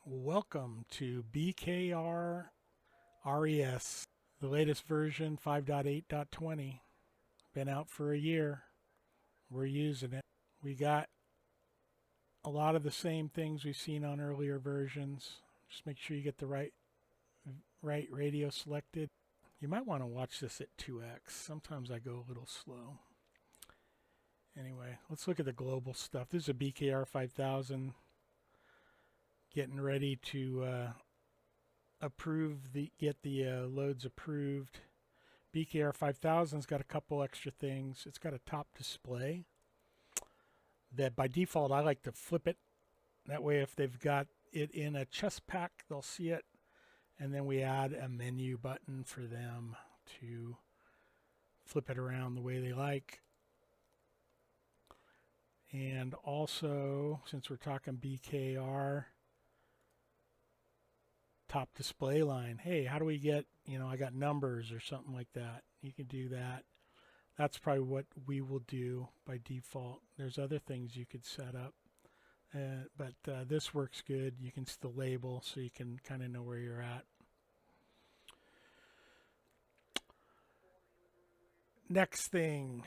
Welcome to bkr50000-CMD, the latest version 5.8.20. Been out for a year. We're using it. We got a lot of the same things we've seen on earlier versions. Just make sure you get the right radio selected. You might want to watch this at 2x. Sometimes I go a little slow. Anyway, let's look at the global stuff. This is a bkr50000 getting ready to get the loads approved. bkr50000's got a couple extra things. It's got a top display that by default I like to flip it. That way if they've got it in a chest pack, they'll see it. And then we add a menu button for them to flip it around the way they like. And also, since we're talking BKR, top display line. Hey, how do we get, I got numbers or something like that. You can do that. That's probably what we will do by default. There's other things you could set up. But this works good. You can see the label so you can kind of know where you're at. Next thing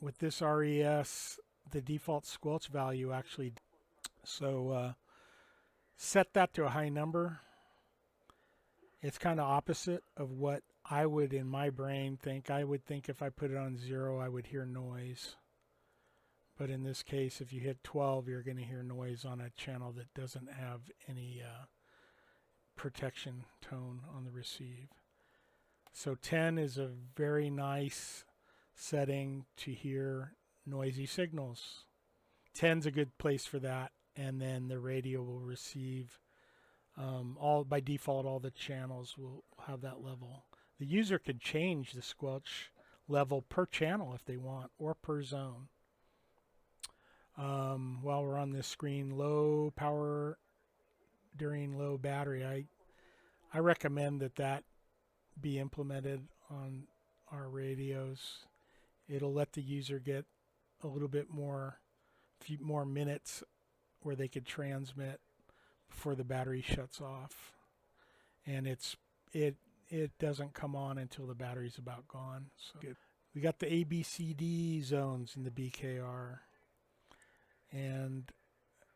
with this RES, the default squelch value actually. So set that to a high number. It's kind of opposite of what I would in my brain think. I would think if I put it on 0, I would hear noise. But in this case, if you hit 12, you're going to hear noise on a channel that doesn't have any protection tone on the receive. So 10 is a very nice setting to hear noisy signals. 10's a good place for that, and then the radio will receive all by default. All the channels will have that level. The user could change the squelch level per channel if they want, or per zone. While we're on this screen, low power during low battery, I recommend that be implemented on our radios. It'll let the user get a little bit few more minutes where they could transmit before the battery shuts off, and it doesn't come on until the battery's about gone. So good. We got the ABCD zones in the BKR, and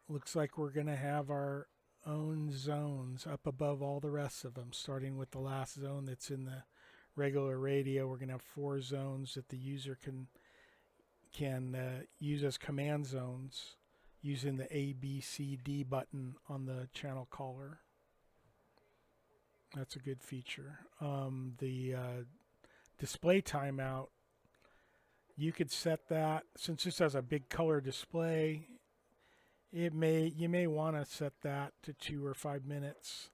looks like we're going to have our own zones up above all the rest of them, starting with the last zone that's in the regular radio. We're going to have 4 zones that the user can use as command zones using the ABCD button on the channel caller. That's a good feature. The display timeout, you could set that, since this has a big color display, you may want to set that to 2 or 5 minutes.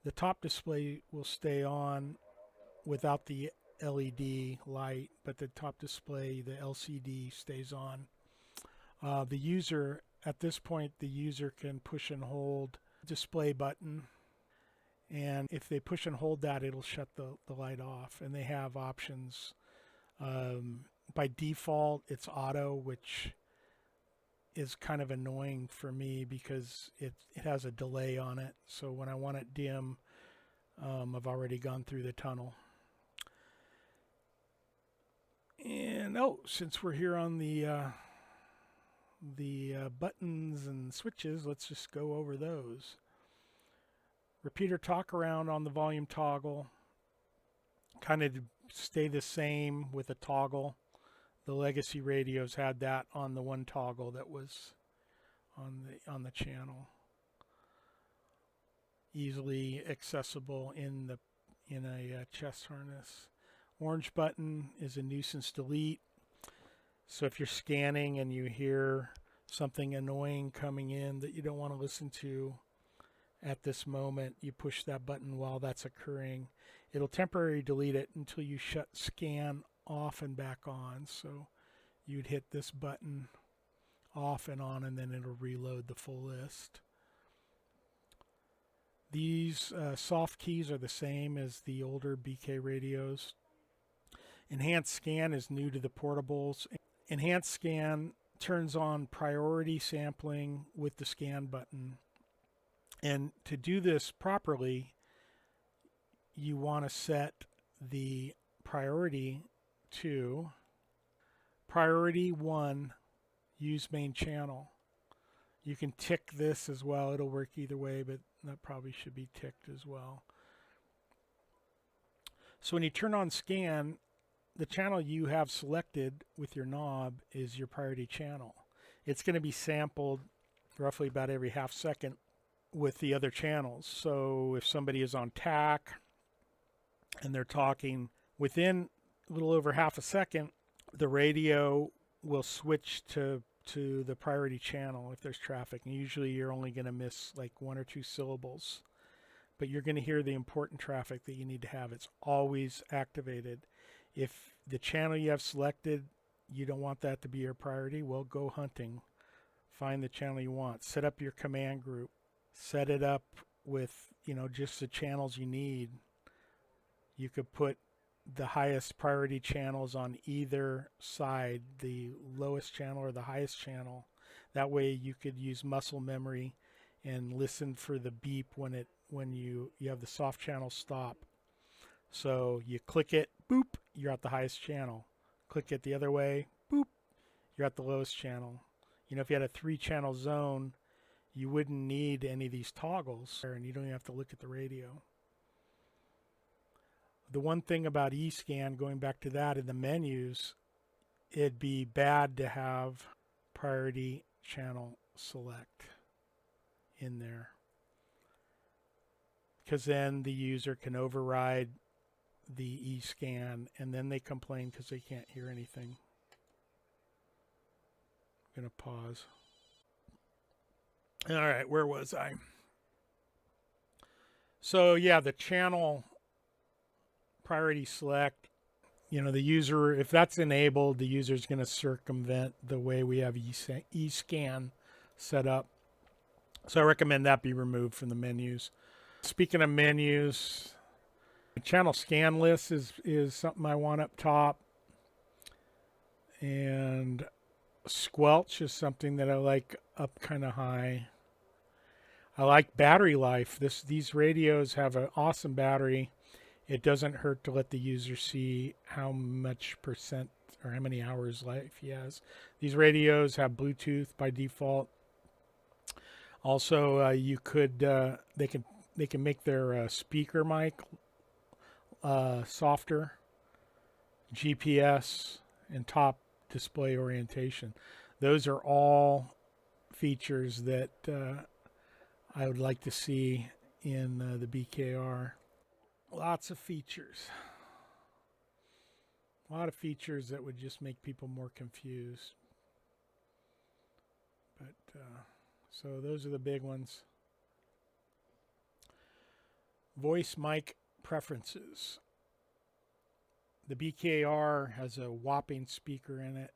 The top display will stay on without the LED light, but the top display, the LCD, stays on. The user, at this point, the user can push and hold display button, and if they push and hold that, it'll shut the light off. And they have options. By default, it's auto, which is kind of annoying for me because it has a delay on it. So when I want it dim, I've already gone through the tunnel. And since we're here on the buttons and switches, let's just go over those. Repeater talk around on the volume toggle, kind of stay the same with a toggle. The legacy radios had that on the one toggle that was on the channel. Easily accessible in a chest harness. Orange button is a nuisance delete. So if you're scanning and you hear something annoying coming in that you don't want to listen to at this moment, you push that button while that's occurring. It'll temporarily delete it until you shut scan off and back on. So you'd hit this button off and on, and then it'll reload the full list. These soft keys are the same as the older BK radios. Enhanced scan is new to the portables. Enhanced scan turns on priority sampling with the scan button. And to do this properly, you want to set the priority to priority 1, use main channel. You can tick this as well. It'll work either way, but that probably should be ticked as well. So when you turn on scan, the channel you have selected with your knob is your priority channel. It's going to be sampled roughly about every half second with the other channels. So if somebody is on TAC and they're talking, within a little over half a second, the radio will switch to the priority channel if there's traffic. And usually you're only going to miss like 1 or 2 syllables, but you're going to hear the important traffic that you need to have. It's always activated. If the channel you have selected, you don't want that to be your priority, well, go hunting. Find the channel you want. Set up your command group. Set it up with, just the channels you need. You could put the highest priority channels on either side, the lowest channel or the highest channel. That way you could use muscle memory and listen for the beep when you have the soft channel stop. So you click it, boop, you're at the highest channel. Click it the other way, boop, you're at the lowest channel. If you had a 3-channel zone, you wouldn't need any of these toggles, and you don't even have to look at the radio. The one thing about ESCAN, going back to that in the menus, it'd be bad to have priority channel select in there, because then the user can override the ESCAN and then they complain because they can't hear anything. I'm going to pause. All right, where was I? So yeah, the channel priority select, the user, if that's enabled, the user is going to circumvent the way we have ESCAN set up. So I recommend that be removed from the menus. Speaking of menus, the channel scan list is something I want up top. And squelch is something that I like up kind of high. I like battery life. These radios have an awesome battery. It doesn't hurt to let the user see how much percent or how many hours life he has. These radios have Bluetooth by default. Also, you could they can make their speaker mic softer, GPS, and top display orientation. Those are all features that I would like to see in the BKR. Lots of features. A lot of features that would just make people more confused. But so those are the big ones. Voice mic preferences. The BKR has a whopping speaker in it,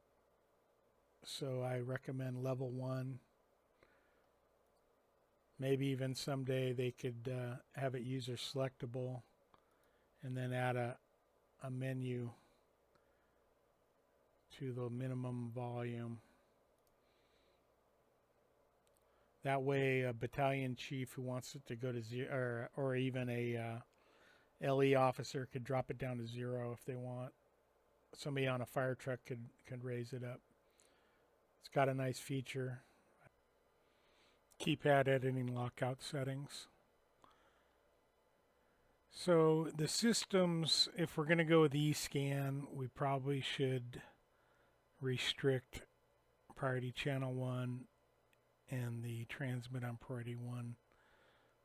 so I recommend level 1. Maybe even someday they could have it user selectable and then add a menu to the minimum volume. That way a battalion chief who wants it to go to 0, or even a LE officer could drop it down to 0 if they want. Somebody on a fire truck could raise it up. It's got a nice feature. Keypad editing lockout settings. So the systems, if we're going to go with ESCAN, we probably should restrict priority channel 1 and the transmit on priority 1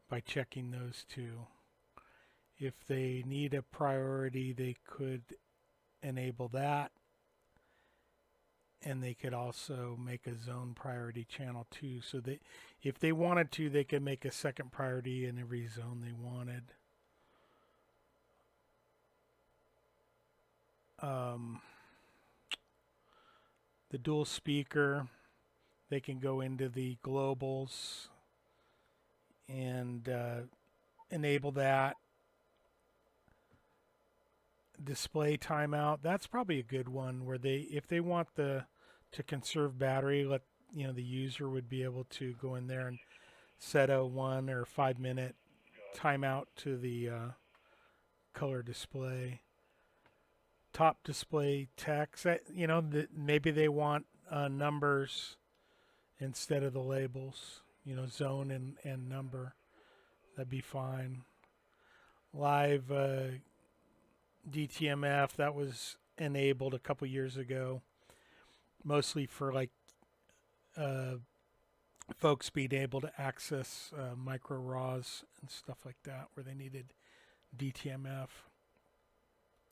by checking those two. If they need a priority, they could enable that, and they could also make a zone priority channel 2. So that if they wanted to, they could make a second priority in every zone they wanted. The dual speaker, they can go into the globals and enable that. Display timeout, that's probably a good one, where if they want to conserve battery, the user would be able to go in there and set a 1 or 5-minute timeout to the color display. Top display text, you know, maybe they want numbers instead of the labels, you know, zone and number. That'd be fine. Live DTMF, that was enabled a couple years ago, mostly for like folks being able to access micro RAWs and stuff like that where they needed DTMF.